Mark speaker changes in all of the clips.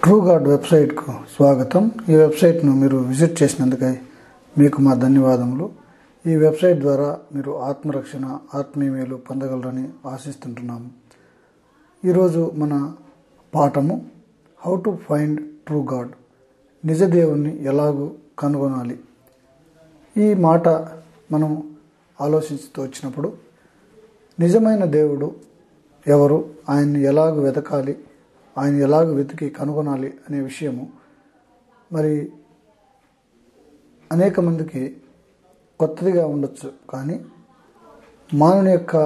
Speaker 1: True God వెబ్సైట్కు స్వాగతం. ఈ వెబ్సైట్ను మీరు విజిట్ చేసినందుకై మీకు మా ధన్యవాదములు. ఈ వెబ్సైట్ ద్వారా మీరు ఆత్మరక్షణ, ఆత్మీయ మేలు పొందగలరని ఆశిస్తుంటున్నాము. ఈరోజు మన పాఠము how to find true God, నిజ దేవుణ్ణి ఎలాగూ కనుగొనాలి. ఈ మాట మనం ఆలోచిస్తూ వచ్చినప్పుడు నిజమైన దేవుడు ఎవరు, ఆయన్ని ఎలాగూ వెతకాలి, ఆయన ఎలాగ వెతికి కనుగొనాలి అనే విషయము మరి అనేక మందికి కొత్తదిగా ఉండొచ్చు. కానీ మానవుని యొక్క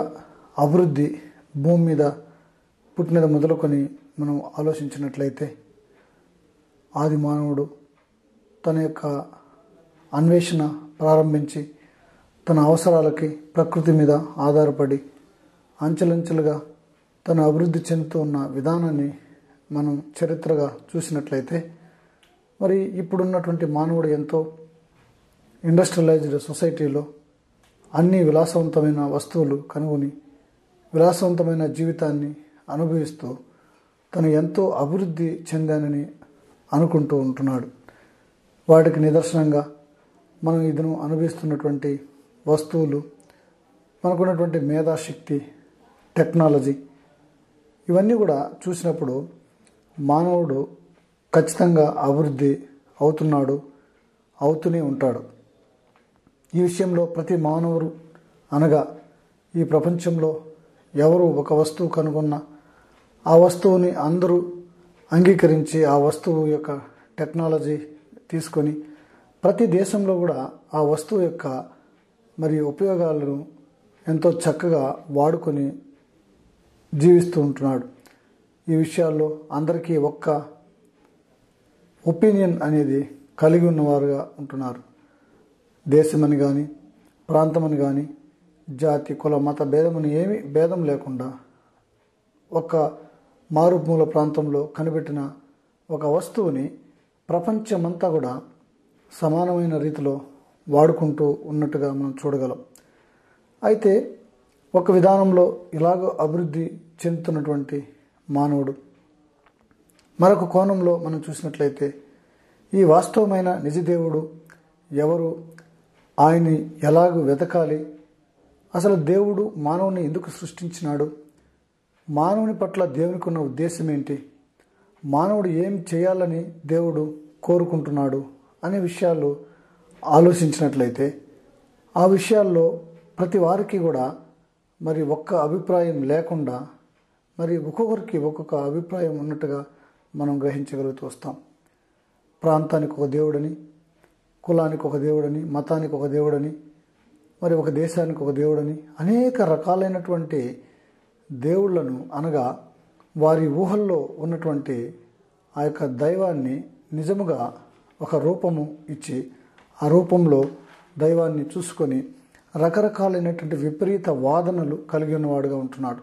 Speaker 1: అభివృద్ధి భూమి మీద పుట్టినది మొదలుకొని మనం ఆలోచించినట్లయితే ఆది మానవుడు తన యొక్క అన్వేషణ ప్రారంభించి తన అవసరాలకి ప్రకృతి మీద ఆధారపడి అంచెలంచెలుగా తన అభివృద్ధి చెందుతూ ఉన్న విధానాన్ని మనం చరిత్రగా చూసినట్లయితే మరి ఇప్పుడున్నటువంటి మానవుడు ఎంతో ఇండస్ట్రియలైజ్డ్ సొసైటీలో అన్ని విలాసవంతమైన వస్తువులు కనుగొని విలాసవంతమైన జీవితాన్ని అనుభవిస్తూ తను ఎంతో అభివృద్ధి చెందానని అనుకుంటూ ఉంటున్నాడు. వాటికి నిదర్శనంగా మనం ఇదను అనుభవిస్తున్నటువంటి వస్తువులు, మనకున్నటువంటి మేధాశక్తి, టెక్నాలజీ, ఇవన్నీ కూడా చూసినప్పుడు మానవుడు ఖచ్చితంగా అభివృద్ధి అవుతూనే ఉంటాడు. ఈ విషయంలో ప్రతి మానవుడు అనగా ఈ ప్రపంచంలో ఎవరు ఒక వస్తువు కనుగొన్నా ఆ వస్తువుని అందరూ అంగీకరించి ఆ వస్తువు యొక్క టెక్నాలజీ తీసుకొని ప్రతి దేశంలో కూడా ఆ వస్తువు యొక్క మరి ఉపయోగాలను ఎంతో చక్కగా వాడుకొని జీవిస్తూ ఉంటున్నాడు. ఈ విషయాల్లో అందరికీ ఒక్క ఒపీనియన్ అనేది కలిగి ఉన్నవారుగా ఉంటున్నారు. దేశమని కానీ, ప్రాంతమని కానీ, జాతి, కుల, మత భేదమని ఏమీ భేదం లేకుండా ఒక మారుమూల ప్రాంతంలో కనిపెట్టిన ఒక వస్తువుని ప్రపంచమంతా కూడా సమానమైన రీతిలో వాడుకుంటూ ఉన్నట్టుగా మనం చూడగలం. అయితే ఒక విధానంలో ఇలాగ అభివృద్ధి చెందుతున్నటువంటి మానవుడు మరొక కోణంలో మనం చూసినట్లయితే ఈ వాస్తవమైన నిజదేవుడు ఎవరు, ఆయన్ని ఎలాగ వెతకాలి, అసలు దేవుడు మానవుని ఎందుకు సృష్టించినాడు, మానవుని పట్ల దేవునికి ఉన్న ఉద్దేశం ఏంటి, మానవుడు ఏం చేయాలని దేవుడు కోరుకుంటున్నాడు అనే విషయాలు ఆలోచించినట్లయితే ఆ విషయాల్లో ప్రతి వారికి కూడా మరి ఒక్క అభిప్రాయం లేకుండా మరి ఒక్కొక్కరికి ఒక్కొక్క అభిప్రాయం ఉన్నట్టుగా మనం గ్రహించగలుగుతూ వస్తాం. ప్రాంతానికి ఒక దేవుడని, కులానికి ఒక దేవుడని, మతానికి ఒక దేవుడని, మరి ఒక దేశానికి ఒక దేవుడని అనేక రకాలైనటువంటి దేవుళ్లను అనగా వారి ఊహల్లో ఉన్నటువంటి ఆ యొక్క దైవాన్ని నిజముగా ఒక రూపము ఇచ్చి ఆ రూపంలో దైవాన్ని చూసుకొని రకరకాలైనటువంటి విపరీత వాదనలు కలిగి ఉన్నవాడుగా ఉంటున్నాడు.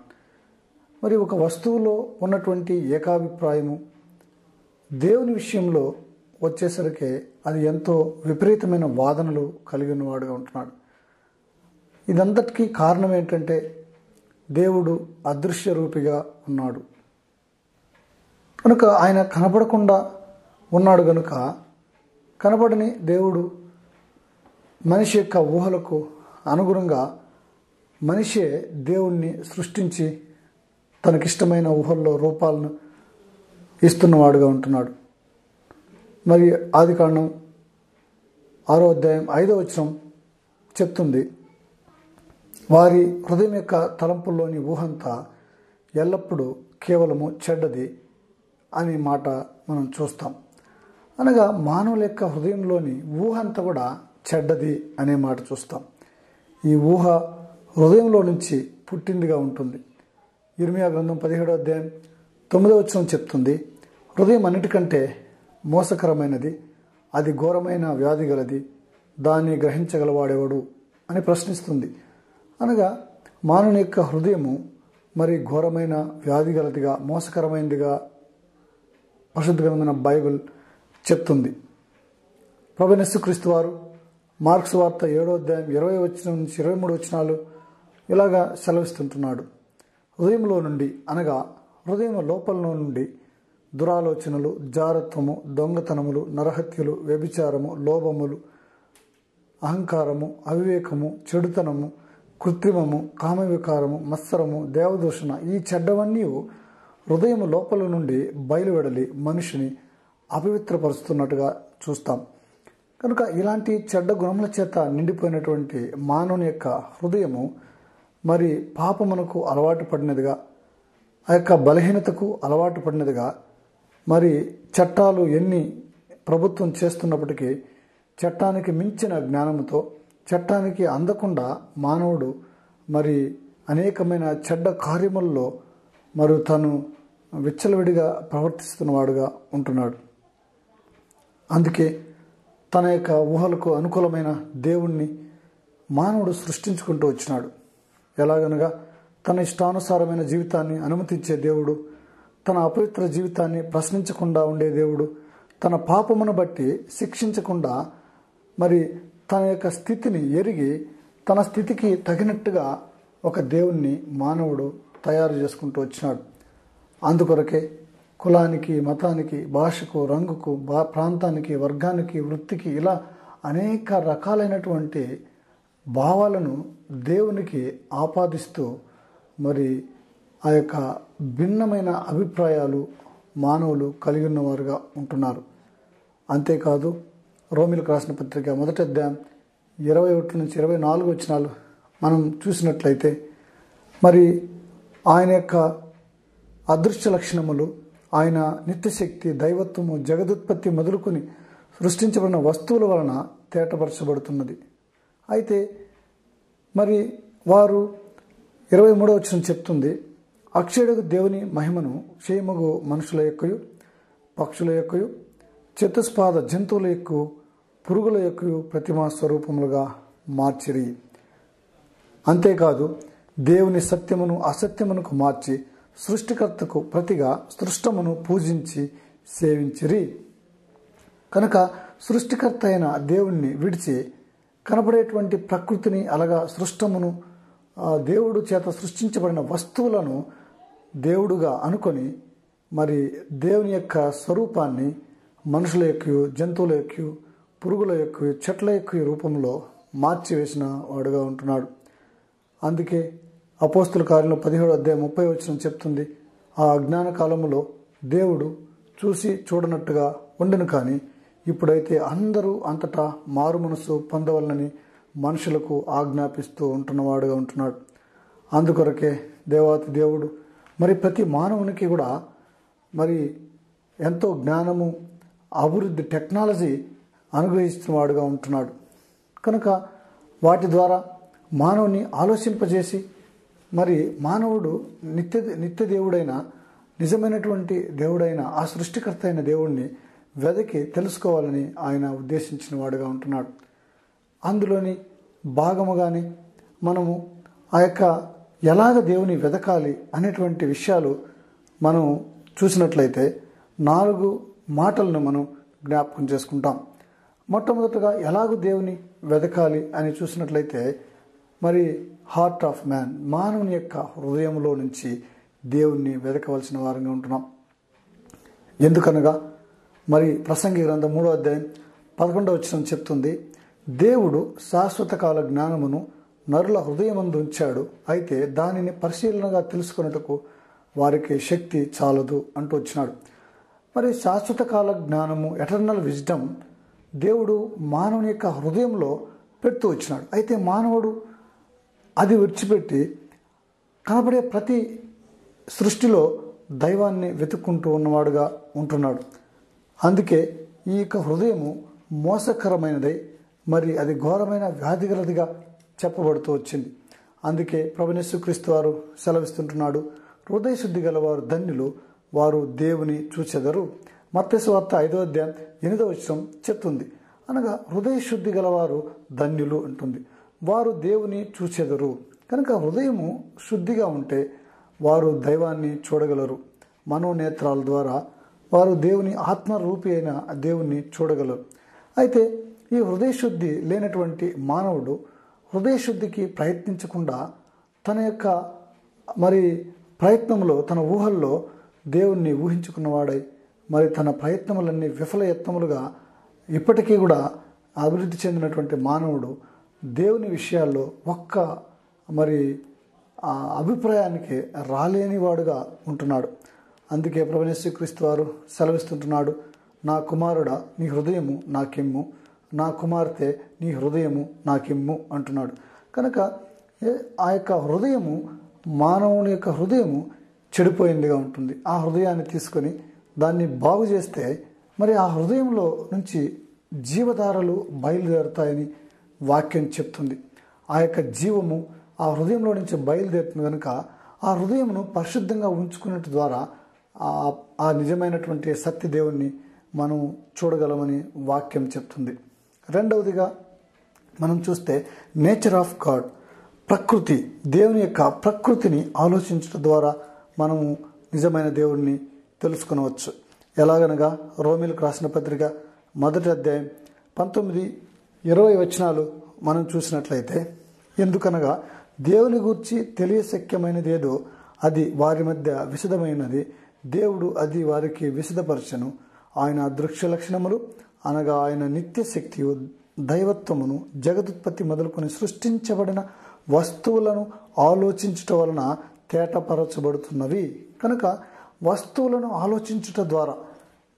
Speaker 1: మరి ఒక వస్తువులో ఉన్నటువంటి ఏకాభిప్రాయము దేవుని విషయంలో వచ్చేసరికి అది ఎంతో విపరీతమైన వాదనలు కలిగి ఉన్నవాడుగా ఉంటున్నాడు. ఇదంతటికీ కారణం ఏంటంటే దేవుడు అదృశ్య రూపిగా ఉన్నాడు కనుక ఆయన కనపడకుండా ఉన్నాడు కనుక కనపడని దేవుడు మనిషి యొక్క ఊహలకు అనుగుణంగా మనిషే దేవుణ్ణి సృష్టించి తనకిష్టమైన ఊహల్లో రూపాలను ఇస్తున్నవాడుగా ఉంటున్నాడు. మరి ఆదికాండం 6వ అధ్యాయం 5వ వచనం చెప్తుంది, వారి హృదయం యొక్క తలంపుల్లోని ఊహంతా ఎల్లప్పుడూ కేవలము చెడ్డది అనే మాట మనం చూస్తాం. అనగా మానవుల యొక్క హృదయంలోని ఊహ అంతా కూడా చెడ్డది అనే మాట చూస్తాం. ఈ ఊహ హృదయంలో నుంచి పుట్టిందిగా ఉంటుంది. ఇర్మియా గ్రంథం 17వ అధ్యాయం 9వ వచనం చెప్తుంది, హృదయం అన్నిటికంటే మోసకరమైనది, అది ఘోరమైన వ్యాధి గలది, దాన్ని గ్రహించగలవాడెవడు అని ప్రశ్నిస్తుంది. అనగా మానవుని యొక్క హృదయము మరి ఘోరమైన వ్యాధి గలదిగా, మోసకరమైనదిగా పరిశుద్ధ గ్రంథమైన బైబిల్ చెప్తుంది. ప్రభువైన యేసుక్రీస్తు వారు మార్క్స్ వార్త 7వ అధ్యాయం 20వ వచనం నుంచి 23 వచనాలు ఇలాగా సెలవిస్తుంటున్నాడు, హృదయంలో నుండి అనగా హృదయం లోపల నుండి దురాలోచనలు, జారత్వము, దొంగతనములు, నరహత్యలు, వ్యభిచారము, లోభములు, అహంకారము, అవివేకము, చెడుతనము, కృత్రిమము, కామవికారము, మత్సరము, దేవదూషణ, ఈ చెడ్డవన్నీ హృదయం లోపల నుండి బయలువెడలి మనిషిని అపవిత్రపరుస్తున్నట్టుగా చూస్తాం. కనుక ఇలాంటి చెడ్డ గుణముల చేత నిండిపోయినటువంటి మానవుని యొక్క హృదయము మరి పాపమునకు అలవాటు పడినదిగా, ఆ యొక్క బలహీనతకు అలవాటు పడినదిగా, మరి చట్టాలు ఎన్ని ప్రభుత్వం చేస్తున్నప్పటికీ చట్టానికి మించిన జ్ఞానంతో చట్టానికి అందకుండా మానవుడు మరి అనేకమైన చెడ్డ కార్యములలో మరి తను విచ్చలవిడిగా ప్రవర్తిస్తున్నవాడుగా ఉంటున్నాడు. అందుకే తన యొక్క ఊహలకు అనుకూలమైన దేవుణ్ణి మానవుడు సృష్టించుకుంటూ వచ్చినాడు. ఎలాగనగా తన ఇష్టానుసారమైన జీవితాన్ని అనుమతించే దేవుడు, తన అపవిత్ర జీవితాన్ని ప్రశ్నించకుండా ఉండే దేవుడు, తన పాపమును బట్టి శిక్షించకుండా మరి తన యొక్క స్థితిని ఎరిగి తన స్థితికి తగినట్టుగా ఒక దేవుణ్ణి మానవుడు తయారు చేసుకుంటూ వచ్చినాడు. అందుకొరకే కులానికి, మతానికి, భాషకు, రంగుకు, ప్రాంతానికి, వర్గానికి, వృత్తికి ఇలా అనేక రకాలైనటువంటి భావాలను దేవునికి ఆపాదిస్తూ మరి ఆ యొక్క భిన్నమైన అభిప్రాయాలు మానవులు కలిగి ఉన్నవారుగా ఉంటున్నారు. అంతేకాదు రోమిలకు రాసిన పత్రిక 1వ అధ్యాయం 21 నుంచి 24 వచనాలు మనం చూసినట్లయితే మరి ఆయన యొక్క అదృశ్య లక్షణములు, ఆయన నిత్యశక్తి, దైవత్వము, జగదుత్పత్తి మొదలుకొని సృష్టించబడిన వస్తువుల వలన తేటపరచబడుతున్నది. అయితే మరి వారు 23వ వచనం చెప్తుంది, అక్షయుడకు దేవుని మహిమను క్షేమగు మనుషుల యొక్కయు, పక్షుల యొక్కయు, చతుస్పాద జంతువుల యొక్క, పురుగుల యొక్కయు ప్రతిమా స్వరూపములుగా మార్చిరి. అంతేకాదు దేవుని సత్యమును అసత్యమునకు మార్చి సృష్టికర్తకు ప్రతిగా సృష్టమును పూజించి సేవించిరి. కనుక సృష్టికర్త అయిన దేవుణ్ణి విడిచి కనబడేటువంటి ప్రకృతిని, అలాగా సృష్టమును, దేవుడు చేత సృష్టించబడిన వస్తువులను దేవుడుగా అనుకొని మరి దేవుని యొక్క స్వరూపాన్ని మనుషుల యొక్క, జంతువుల యొక్క, పురుగుల యొక్క, చెట్ల యొక్క రూపంలో మార్చివేసిన వాడుగా ఉంటున్నాడు. అందుకే అపోస్తుల కార్యంలో 17వ అధ్యాయం 30వ వచనం చెప్తుంది, ఆ అజ్ఞాన కాలములో దేవుడు చూసి చూడనట్టుగా ఉండను, కానీ ఇప్పుడైతే అందరూ అంతటా మారు మనసు పొందవలనని మనుషులకు ఆజ్ఞాపిస్తూ ఉంటున్నవాడుగా ఉంటున్నాడు. అందుకొరకే దేవాతి దేవుడు మరి ప్రతి మానవునికి కూడా మరి ఎంతో జ్ఞానము, అభివృద్ధి, టెక్నాలజీ అనుగ్రహిస్తున్నవాడుగా ఉంటున్నాడు. కనుక వాటి ద్వారా మానవుని ఆలోచింపజేసి మరి మానవుడు నిత్య దేవుడైన, నిజమైనటువంటి దేవుడైన, ఆ సృష్టికర్త అయిన దేవుడిని వెదకి తెలుసుకోవాలని ఆయన ఉద్దేశించిన వాడుగా ఉంటున్నాడు. అందులోని భాగముగానే మనము ఆ యొక్క ఎలాగ దేవుని వెదకాలి అనేటువంటి విషయాలు మనం చూసినట్లయితే 4 మాటలను మనం జ్ఞాపకం చేసుకుంటాం. మొట్టమొదటగా ఎలాగూ దేవుని వెదకాలి అని చూసినట్లయితే మరి హార్ట్ ఆఫ్ మ్యాన్, మానవుని యొక్క హృదయంలో నుంచి దేవుణ్ణి వెదకవలసిన వారంగా ఉంటున్నాం. ఎందుకనగా మరి ప్రసంగి గ్రంథం 3వ అధ్యాయం 11వ వచనం చెప్తుంది, దేవుడు శాశ్వత కాల జ్ఞానమును నరుల హృదయమందు ఉంచాడు, అయితే దానిని పరిశీలనగా తెలుసుకొనుటకు వారికి శక్తి చాలదు అంటూ వచ్చినాడు. మరి శాశ్వత కాల జ్ఞానము, ఎటర్నల్ విజ్డమ్ దేవుడు మానవుని యొక్క హృదయంలో పెడుతూ వచ్చినాడు. అయితే మానవుడు అది విడిచిపెట్టి కనబడే ప్రతి సృష్టిలో దైవాన్ని వెతుక్కుంటూ ఉన్నవాడుగా ఉంటున్నాడు. అందుకే ఈ యొక్క హృదయము మోసకరమైనదై మరి అది ఘోరమైన వ్యాధి గలదిగా చెప్పబడుతూ వచ్చింది. అందుకే ప్రభువైన యేసుక్రీస్తు వారు సెలవిస్తుంటున్నాడు, హృదయ శుద్ధి గలవారు ధన్యులు, వారు దేవుని చూచెదరు. మత్తయి సువార్త 5వ అధ్యాయం 8వ వచనం చెప్తుంది. అనగా హృదయ శుద్ధి గలవారు ధన్యులు అంటుంది, వారు దేవుని చూచెదరు. కనుక హృదయము శుద్ధిగా ఉంటే వారు దైవాన్ని చూడగలరు. మనోనేత్రాల ద్వారా వారు దేవుని ఆత్మరూపి అయిన దేవుణ్ణి చూడగలరు. అయితే ఈ హృదయ శుద్ధి లేనటువంటి మానవుడు హృదయ శుద్ధికి ప్రయత్నించకుండా తన యొక్క మరి ప్రయత్నంలో, తన ఊహల్లో దేవుణ్ణి ఊహించుకున్నవాడై మరి తన ప్రయత్నములన్నీ విఫలయత్నములుగా ఇప్పటికీ కూడా అభివృద్ధి చెందినటువంటి మానవుడు దేవుని విషయాల్లో ఒక్క మరి ఆ అభిప్రాయానికి రాలేనివాడుగా ఉంటున్నాడు. అందుకే ప్రభువైన యేసుక్రీస్తు వారు సెలవిస్తుంటున్నాడు, నా కుమారుడా నీ హృదయము నాకిమ్ము, నా కుమార్తె నీ హృదయము నాకిమ్ము అంటున్నాడు. కనుక ఆ యొక్క హృదయము, మానవుని యొక్క హృదయము చెడిపోయిందిగా ఉంటుంది. ఆ హృదయాన్ని తీసుకొని దాన్ని బాగు చేస్తే మరి ఆ హృదయంలో నుంచి జీవధారలు బయలుదేరుతాయని వాక్యం చెప్తుంది. ఆ యొక్క జీవము ఆ హృదయంలో నుంచి బయలుదేరుతుంది కనుక ఆ హృదయమును పరిశుద్ధంగా ఉంచుకున్నట్టు ద్వారా ఆ నిజమైనటువంటి సత్యదేవుణ్ణి మనం చూడగలమని వాక్యం చెప్తుంది. రెండవదిగా మనం చూస్తే నేచర్ ఆఫ్ గాడ్, ప్రకృతి, దేవుని యొక్క ప్రకృతిని ఆలోచించడం ద్వారా మనము నిజమైన దేవుణ్ణి తెలుసుకునవచ్చు. ఎలాగనగా రోమీలకు రాసిన పత్రిక 1వ అధ్యాయం 19-20 వచనాలు మనం చూసినట్లయితే, ఎందుకనగా దేవుని గూర్చి తెలియశక్యమైనదేదో అది వారి మధ్య విశదమైనది, దేవుడు అది వారికి విశదపరచను. ఆయన దృశ్య లక్షణములు అనగా ఆయన నిత్య శక్తియు దైవత్వమును జగదుత్పత్తి మొదలుకొని సృష్టించబడిన వస్తువులను ఆలోచించుట వలన తేటపరచబడుతున్నవి. కనుక వస్తువులను ఆలోచించుట ద్వారా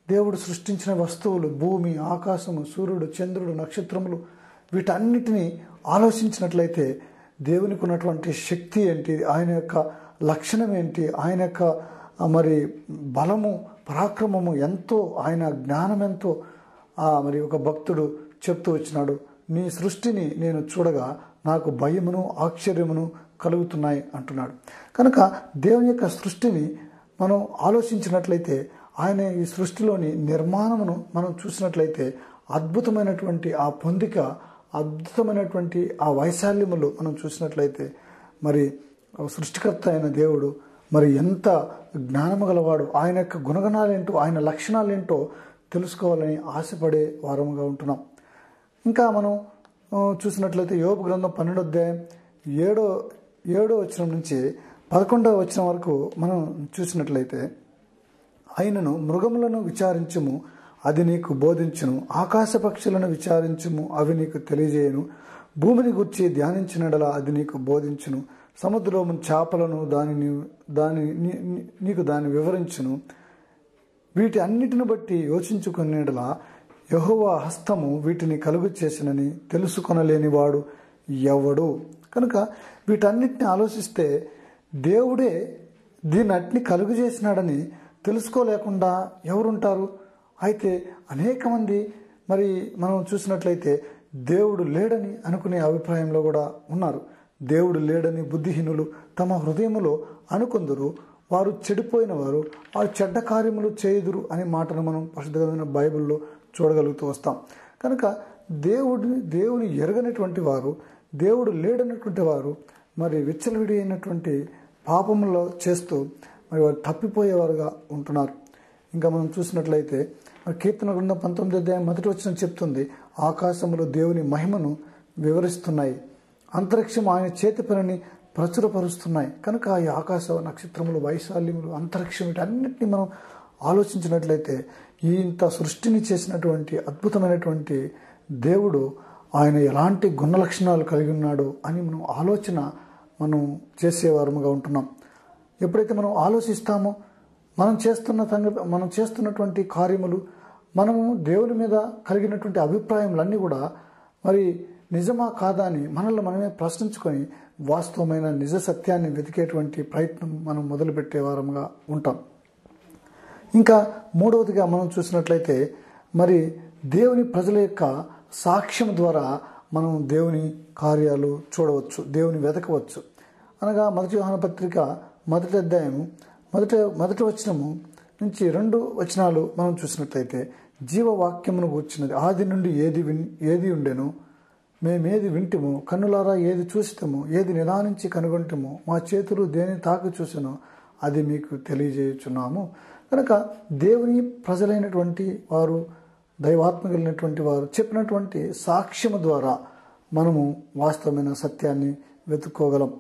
Speaker 1: దేవుడు సృష్టించిన వస్తువులు, భూమి, ఆకాశము, సూర్యుడు, చంద్రుడు, నక్షత్రములు, వీటన్నిటినీ ఆలోచించినట్లయితే దేవునికి ఉన్నటువంటి శక్తి ఏంటి, ఆయన యొక్క లక్షణం ఏంటి, ఆయన యొక్క మరి బలము, పరాక్రమము ఎంతో, ఆయన జ్ఞానం ఎంతో మరి ఒక భక్తుడు చెప్తూ వచ్చినాడు, నీ సృష్టిని నేను చూడగా నాకు భయమును ఆశ్చర్యమును కలుగుతున్నాయి అంటున్నాడు. కనుక దేవుని యొక్క సృష్టిని మనం ఆలోచించినట్లయితే, ఆయన ఈ సృష్టిలోని నిర్మాణమును మనం చూసినట్లయితే అద్భుతమైనటువంటి ఆ పొందిక, అద్భుతమైనటువంటి ఆ వైశాల్యములు మనం చూసినట్లయితే మరి సృష్టికర్త అయిన దేవుడు మరి ఎంత జ్ఞానము గలవాడు, ఆయన యొక్క గుణగణాలేంటో, ఆయన లక్షణాలేంటో తెలుసుకోవాలని ఆశపడే వారముగా ఉంటున్నాం. ఇంకా మనం చూసినట్లయితే యోబు గ్రంథం 12వ అధ్యాయం 7వ వచనం నుంచి 11వ వచనం వరకు మనం చూసినట్లయితే, ఆయనను మృగములను విచారించుము అది నీకు బోధించును, ఆకాశ పక్షులను విచారించుము అవి నీకు తెలియజేయను, భూమిని గుర్చి ధ్యానించినడలా అది నీకు బోధించును, సముద్రము చేపలను నీకు దాన్ని వివరించును, వీటి అన్నిటిని బట్టి యోచించుకునేడలా యెహోవా హస్తము వీటిని కలుగు చేసినని తెలుసుకొనలేనివాడు ఎవడు. కనుక వీటన్నిటిని ఆలోచిస్తే దేవుడే దీన్ని కలుగు చేసినాడని తెలుసుకోలేకుండా ఎవరుంటారు? అయితే అనేక మంది మరి మనం చూసినట్లయితే దేవుడు లేడని అనుకునే అభిప్రాయంలో కూడా ఉన్నారు. దేవుడు లేడని బుద్ధిహీనులు తమ హృదయములో అనుకొందురు, వారు చెడిపోయిన వారు, వారు చెడ్డ కార్యములు చేయుదురు అనే మాటను మనం పరిశుద్ధమైన బైబిల్లో చూడగలుగుతూ వస్తాం. కనుక దేవుని ఎరగనటువంటి వారు, దేవుడు లేడనటువంటి వారు మరి విచ్చలవిడి అయినటువంటి పాపములో చేస్తూ మరి వారు తప్పిపోయేవారుగా ఉంటున్నారు. ఇంకా మనం చూసినట్లయితే కీర్తన గ్రంథం 19వ అధ్యాయం 1వ వచనం చెప్తుంది, ఆకాశములు దేవుని మహిమను వివరిస్తున్నాయి, అంతరిక్షం ఆయన చేతి పనిని ప్రచురపరుస్తున్నాయి. కనుక ఈ ఆకాశ నక్షత్రములు, వైశాల్యములు, అంతరిక్షం వీటన్నిటిని మనం ఆలోచించినట్లయితే ఇంత సృష్టిని చేసినటువంటి అద్భుతమైనటువంటి దేవుడు ఆయన ఎలాంటి గుణ లక్షణాలు కలిగి ఉన్నాడు అని మనం చేసేవారముగా ఉంటున్నాం. ఎప్పుడైతే మనం ఆలోచిస్తామో మనం చేస్తున్నటువంటి కార్యములు, మనము దేవుని మీద కలిగినటువంటి అభిప్రాయములన్నీ కూడా మరి నిజమా కాదా అని మనల్ని మనమే ప్రశ్నించుకొని వాస్తవమైన నిజ సత్యాన్ని వెతికేటువంటి ప్రయత్నం మనం మొదలుపెట్టే వారముగా ఉంటాం. ఇంకా మూడవదిగా మనం చూసినట్లయితే మరి దేవుని ప్రజల యొక్క సాక్ష్యం ద్వారా మనం దేవుని కార్యాలు చూడవచ్చు, దేవుని వెతకవచ్చు. అనగా 1 యోహాను పత్రిక 1వ అధ్యాయం 1వ వచనము నుంచి 2 వచనాలు మనం చూసినట్లయితే, జీవవాక్యమును కూర్చున్నది ఆది నుండి ఏది ఉండెను, మేమేది వింటిము, కన్నులారా ఏది చూసితము, ఏది నిదానించి కనుగొంటము, మా చేతులు దేని తాకి చూసెనో అది మీకు తెలియజేయుచున్నాము. కనుక దేవుని ప్రజలైనటువంటి వారు, దైవాత్మ కలిగినటువంటి వారు చెప్పినటువంటి సాక్ష్యము ద్వారా మనము వాస్తవమైన సత్యాన్ని వెతుక్కోగలం.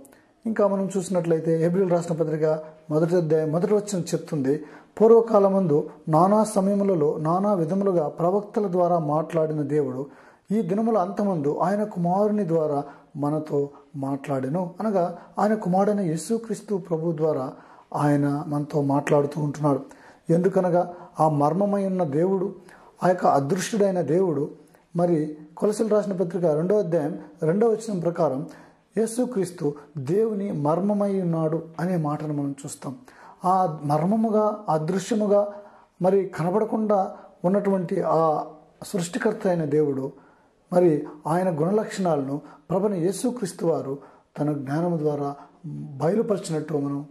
Speaker 1: ఇంకా మనం చూసినట్లయితే హెబ్రీయులకు రాసిన పత్రిక 1వ అధ్యాయం 1వ వచనం చెప్తుంది, పూర్వకాలమందు నానా సమయములలో నానా విధములుగా ప్రవక్తల ద్వారా మాట్లాడిన దేవుడు ఈ దినముల అంతమందు ఆయన కుమారుని ద్వారా మనతో మాట్లాడెను. అనగా ఆయన కుమారుడైన యేసుక్రీస్తు ప్రభు ద్వారా ఆయన మనతో మాట్లాడుతూ ఉంటున్నాడు. ఎందుకనగా ఆ మర్మమై ఉన్న దేవుడు, ఆ యొక్క అదృష్టుడైన దేవుడు, మరి కొలసీలు రాసిన పత్రిక 2వ అధ్యాయం 2వ వచనం ప్రకారం యేసుక్రీస్తు దేవుని మర్మమై ఉన్నాడు అనే మాటను మనం చూస్తాం. ఆ మర్మముగా, అదృశ్యముగా, మరి కనబడకుండా ఉన్నటువంటి ఆ సృష్టికర్త అయిన దేవుడు, మరి ఆయన గుణలక్షణాలను ప్రభువైన యేసుక్రీస్తు వారు తన జ్ఞానము ద్వారా బయలుపరిచినట్టు మనం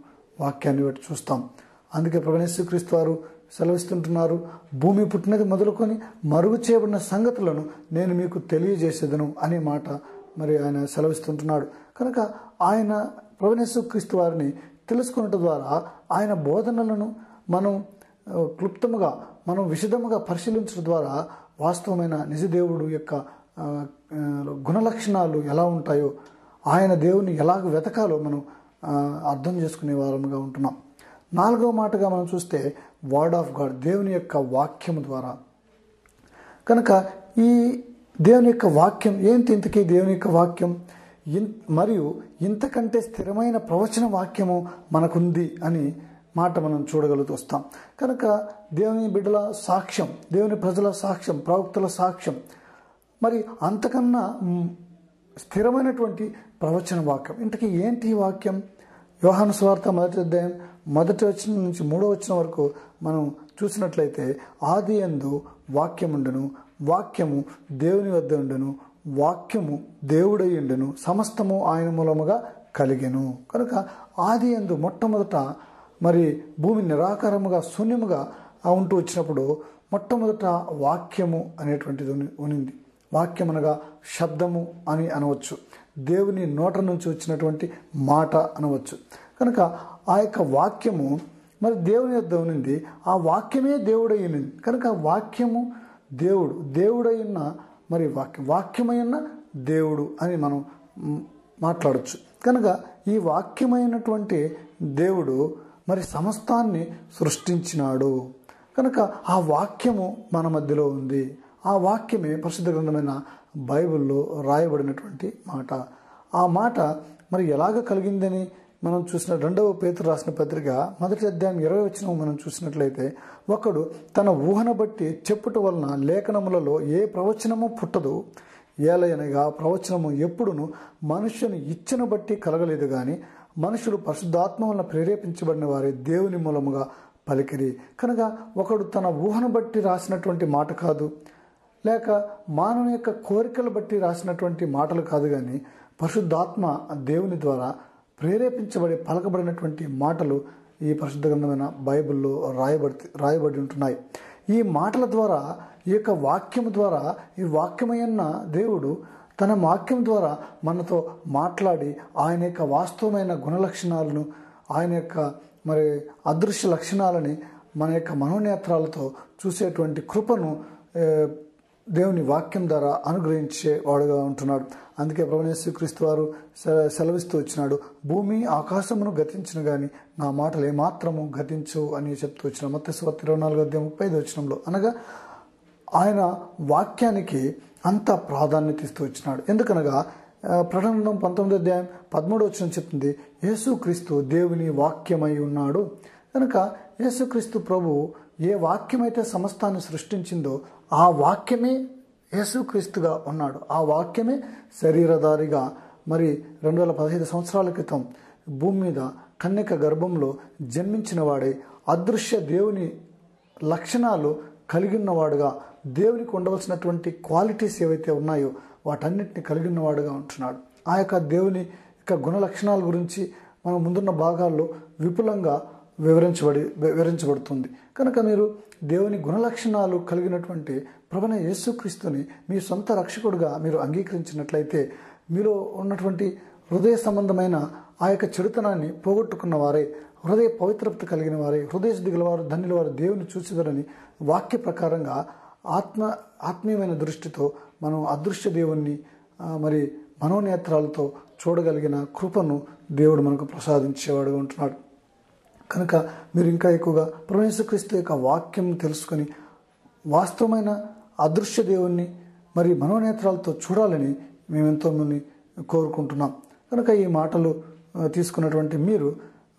Speaker 1: వాక్యాన్ని బట్టి చూస్తాం. అందుకే ప్రభువైన యేసుక్రీస్తు వారు సెలవిస్తుంటున్నారు, భూమి పుట్టినది మొదలుకొని మరుగు చేయబడిన సంగతులను నేను మీకు తెలియజేసేదను అనే మాట మరి ఆయన సెలవిస్తుంటున్నాడు. కనుక ఆయన ప్రభువైన యేసుక్రీస్తు వారిని తెలుసుకున్నట్టు ద్వారా ఆయన బోధనలను మనం క్లుప్తముగా, మనం విశదముగా పరిశీలించడం ద్వారా వాస్తవమైన నిజదేవుడు యొక్క గుణలక్షణాలు ఎలా ఉంటాయో, ఆయన దేవుని ఎలాగ వెతకాలో మనం అర్థం చేసుకునే వారముగా ఉంటున్నాం. 4వ మాటగా మనం చూస్తే వర్డ్ ఆఫ్ గాడ్, దేవుని యొక్క వాక్యము ద్వారా. కనుక ఈ దేవుని యొక్క వాక్యం ఏంటి? ఇంతకీ దేవుని యొక్క వాక్యం మరియు ఇంతకంటే స్థిరమైన ప్రవచన వాక్యము మనకుంది అని మాట మనం చూడగలుగుతూ వస్తాం. కనుక దేవుని బిడ్డల సాక్ష్యం, దేవుని ప్రజల సాక్ష్యం, ప్రవక్తల సాక్ష్యం, మరి అంతకన్నా స్థిరమైనటువంటి ప్రవచన వాక్యం. ఇంతకీ ఏంటి ఈ వాక్యం? యోహాను సువార్త 1వ అధ్యాయం 1వ వచనం నుంచి 3వ వచనం వరకు మనం చూసినట్లయితే, ఆది యందు వాక్యముండెను, వాక్యము దేవుని వద్ద ఉండెను, వాక్యము దేవుడై ఉండెను, సమస్తము ఆయన మూలముగా కలిగెను. కనుక ఆది యందు మొట్టమొదట మరి భూమి నిరాకారముగా శూన్యముగా ఉంటూ వచ్చినప్పుడు మొట్టమొదట వాక్యము అనేటువంటిది ఉనింది. వాక్యం అనగా శబ్దము అని అనవచ్చు, దేవుని నోట నుంచి వచ్చినటువంటి మాట అనవచ్చు. కనుక ఆ యొక్క వాక్యము మరి దేవుని యొద్ద ఉన్నది, ఆ వాక్యమే దేవుడై ఉన్నది. కనుక వాక్యము దేవుడు, దేవుడైన మరి వాక్యమైన దేవుడు అని మనం మాట్లాడచ్చు. కనుక ఈ వాక్యమైనటువంటి దేవుడు మరి సమస్తాన్ని సృష్టించినాడు. కనుక ఆ వాక్యము మన మధ్యలో ఉంది. ఆ వాక్యమే పరిశుద్ధ గ్రంథమైన బైబిల్లో రాయబడినటువంటి మాట. ఆ మాట మరి ఎలాగ కలిగిందని మనం చూసిన 2వ పేతురు రాసిన పత్రిక 1వ అధ్యాయం 20వ వచనం మనం చూసినట్లయితే, ఒకడు తన ఊహను బట్టి చెప్పుట వలన లేఖనములలో ఏ ప్రవచనము పుట్టదు, ఏలయనగా ప్రవచనము ఎప్పుడును మనుష్యుని ఇచ్చను బట్టి కలగలేదు కానీ మనుషులు పరిశుద్ధాత్మ వలన ప్రేరేపించబడిన వారే దేవుని మూలముగా పలికిరి. కనుక ఒకడు తన ఊహను బట్టి రాసినటువంటి మాట కాదు, లేక మానవుని యొక్క కోరికలు బట్టి రాసినటువంటి మాటలు కాదు, కానీ పరిశుద్ధాత్మ దేవుని ద్వారా పలకబడినటువంటి మాటలు ఈ పరిశుద్ధ గ్రంథమైన బైబిల్లో రాయబడి ఉంటున్నాయి. ఈ మాటల ద్వారా, ఈ యొక్క వాక్యం ద్వారా, ఈ వాక్యమైన దేవుడు తన వాక్యం ద్వారా మనతో మాట్లాడి ఆయన యొక్క వాస్తవమైన గుణలక్షణాలను, ఆయన యొక్క మరి అదృశ్య లక్షణాలని మన యొక్క మనోనేత్రాలతో చూసేటువంటి కృపను దేవుని వాక్యం ద్వారా అనుగ్రహించేవాడుగా ఉంటున్నాడు. అందుకే ప్రభువైన యేసుక్రీస్తు వారు సెలవిస్తూ వచ్చినాడు, భూమి ఆకాశమును గతించిన కానీ నా మాటలు ఏమాత్రము గతించవు అని చెప్తూ వచ్చినాడు. మత్తయి సువార్త 24:35 వచనంలో. అనగా ఆయన వాక్యానికి అంత ప్రాధాన్యత ఇస్తూ వచ్చినాడు. ఎందుకనగా ప్రకటన గ్రంథం 19వ అధ్యాయం 13వ వచనం చెప్తుంది, యేసుక్రీస్తు దేవుని వాక్యమై ఉన్నాడు. కనుక యేసుక్రీస్తు ప్రభు ఏ వాక్యమైతే సమస్తాన్ని సృష్టించిందో ఆ వాక్యమే యేసుక్రీస్తుగా ఉన్నాడు. ఆ వాక్యమే శరీరధారిగా మరి 2015 సంవత్సరాల క్రితం భూమి మీద కన్యక గర్భంలో జన్మించిన వాడే అదృశ్య దేవుని లక్షణాలు కలిగి ఉన్నవాడుగా, దేవునికి ఉండవలసినటువంటి క్వాలిటీస్ ఏవైతే ఉన్నాయో వాటన్నిటిని కలిగి ఉన్నవాడుగా ఉంటున్నాడు. ఆ యొక్క దేవుని యొక్క గుణ లక్షణాల గురించి మనం ముందున్న భాగాల్లో విపులంగా వివరించబడుతుంది. కనుక మీరు దేవుని గుణలక్షణాలు కలిగినటువంటి ప్రభువైన యేసుక్రీస్తుని మీ సొంత రక్షకుడుగా మీరు అంగీకరించినట్లయితే మీలో ఉన్నటువంటి హృదయ సంబంధమైన ఆ యొక్క చెడుతనాన్ని పోగొట్టుకున్న వారే, హృదయ పవిత్రత కలిగిన వారే, హృదయ శుద్ధి గలవారు ధన్యుల వారు దేవుని చూసిదరని వాక్య ప్రకారంగా ఆత్మీయమైన దృష్టితో మనం అదృశ్య దేవుణ్ణి మరి మనోనేత్రాలతో చూడగలిగిన కృపను దేవుడు మనకు ప్రసాదించేవాడుగా ఉంటున్నాడు. కనుక మీరు ఇంకా ఎక్కువగా ప్రభు యేసుక్రీస్తు యొక్క వాక్యం తెలుసుకొని వాస్తవమైన అదృశ్య దేవుణ్ణి మరి మనోనేత్రాలతో చూడాలని మేమెంతో మంది కోరుకుంటున్నాం. కనుక ఈ మాటలు తీసుకున్నటువంటి మీరు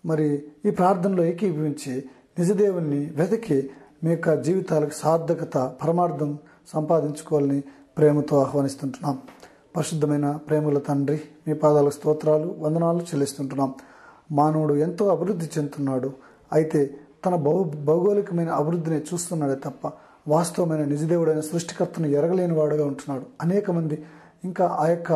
Speaker 1: మరి ఈ ప్రార్థనలో ఏకీభవించి నిజదేవుణ్ణి వెతికి మీ యొక్క జీవితాలకు సార్థకత పరమార్థం సంపాదించుకోవాలని ప్రేమతో ఆహ్వానిస్తుంటున్నాం. పరిశుద్ధమైన ప్రేమల తండ్రి, మీ పాదాలకు స్తోత్రాలు వందనాలు చెల్లిస్తుంటున్నాం. మానవుడు ఎంతో అభివృద్ధి చెందుతున్నాడు, అయితే తన భౌగోళికమైన అభివృద్ధిని చూస్తున్నాడే తప్ప వాస్తవమైన నిజదేవుడైన సృష్టికర్తను ఎరగలేని వాడుగా ఉంటున్నాడు. అనేక మంది ఇంకా ఆ యొక్క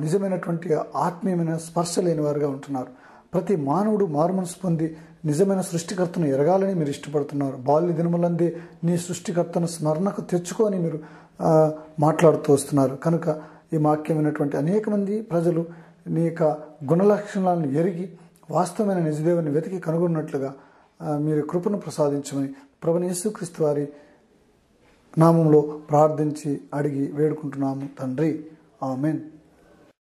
Speaker 1: నిజమైనటువంటి ఆత్మీయమైన స్పర్శ లేని వారుగా ఉంటున్నారు. ప్రతి మానవుడు మారుమనసు పొంది నిజమైన సృష్టికర్తను ఎరగాలని మీరు ఇష్టపడుతున్నారు. బాల్య దినములందే నీ సృష్టికర్తను స్మరణకు తెచ్చుకొని మీరు మాట్లాడుతూ వస్తున్నారు. కనుక ఈ వాక్యమైనటువంటి అనేక మంది ప్రజలు నీ యొక్క గుణలక్షణాలను ఎరిగి వాస్తవమైన నిజదేవుని వెతికి కనుగొన్నట్లుగా మీరు కృపను ప్రసాదించమని ప్రభువైన యేసుక్రీస్తు వారి నామంలో ప్రార్థించి అడిగి వేడుకుంటున్నాము తండ్రి. ఆమేన్.